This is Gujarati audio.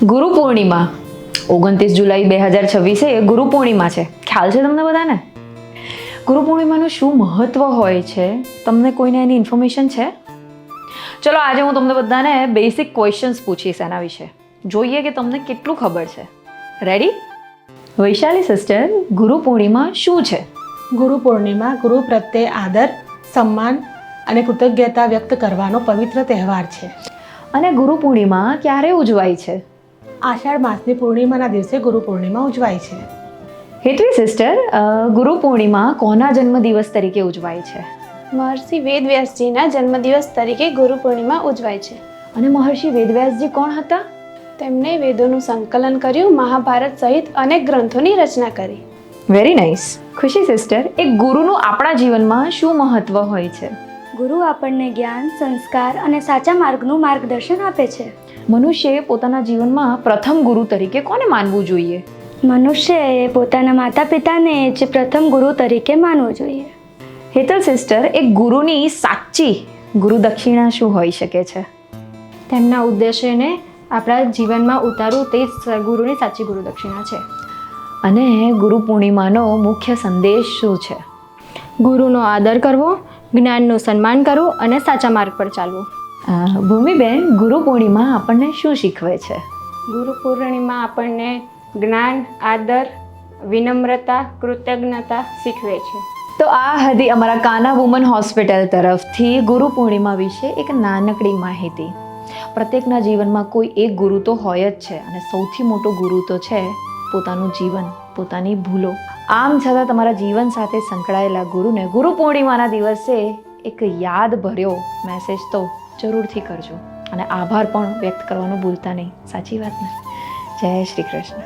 ગુરુ પૂર્ણિમા 29 જુલાઈ 2026 એ ગુરુ પૂર્ણિમા છે. ખ્યાલ છે તમને બધાને? ગુરુ પૂર્ણિમાનું શું મહત્વ હોય છે? તમને કોઈને એની ઇન્ફોર્મેશન છે? ચલો આજે હું તમને બધાને બેસિક ક્વેશ્ચન્સ પૂછીશ એના વિશે. જોઈએ કે તમને કેટલું ખબર છે. રેડી? વૈશાલી સિસ્ટર, ગુરુ પૂર્ણિમા શું છે? ગુરુ પૂર્ણિમા ગુરુ પ્રત્યે આદર, સન્માન અને કૃતજ્ઞતા વ્યક્ત કરવાનો પવિત્ર તહેવાર છે. અને ગુરુ પૂર્ણિમા ક્યારે ઉજવાય છે? આષાઢ માસની પૂર્ણિમાના દિવસે ગુરુ પૂર્ણિમા ઉજવાય છે. હેતવી સિસ્ટર, ગુરુ પૂર્ણિમા કોના જન્મદિવસ તરીકે ઉજવાય છે? મહર્ષિ વેદવ્યાસજીના જન્મદિવસ તરીકે ગુરુ પૂર્ણિમા ઉજવાય છે. અને મહર્ષિ વેદવ્યાસજી કોણ હતા? તેમણે વેદોનું સંકલન કર્યું, મહાભારત સહિત અનેક ગ્રંથોની રચના કરી. Very nice. ખુશી સિસ્ટર, એક ગુરુનું આપણા જીવનમાં શું મહત્વ હોય છે? ગુરુ આપણને જ્ઞાન, સંસ્કાર અને સાચા માર્ગનું માર્ગદર્શન આપે છે. મનુષ્યએ પોતાના જીવનમાં પ્રથમ ગુરુ તરીકે કોને માનવું જોઈએ? મનુષ્યએ પોતાના માતા પિતાને જ પ્રથમ ગુરુ તરીકે માનવું જોઈએ. હેતલ સિસ્ટર, એક ગુરુની સાચી ગુરુ દક્ષિણા શું હોઈ શકે છે? તેમના ઉદ્દેશ્યને આપણા જીવનમાં ઉતારવું તે જ ગુરુની સાચી ગુરુ દક્ષિણા છે. અને ગુરુ પૂર્ણિમાનો મુખ્ય સંદેશ શું છે? ગુરુનો આદર કરવો, જ્ઞાનનું સન્માન કરવું અને સાચા માર્ગ પર ચાલવું. ભૂમિબેન, ગુરુ પૂર્ણિમા આપણને શું શીખવે છે? ગુરુ પૂર્ણિમા આપણને જ્ઞાન, આદર, વિનમ્રતા, કૃતજ્ઞતા શીખવે છે. તો આ હતી અમારા કાના વુમન હોસ્પિટલ તરફથી ગુરુ પૂર્ણિમા વિશે એક નાનકડી માહિતી. પ્રત્યેકના જીવનમાં કોઈ એક ગુરુ તો હોય જ છે, અને સૌથી મોટો ગુરુ તો છે પોતાનું જીવન, પોતાની ભૂલો. આમ છતાં તમારા જીવન સાથે સંકળાયેલા ગુરુને ગુરુ પૂર્ણિમાના દિવસે એક યાદ ભર્યો મેસેજ તો જરૂરથી કરજો, અને આભાર પણ વ્યક્ત કરવાનું ભૂલતા નહીં. સાચી વાત ને? જય શ્રી કૃષ્ણ.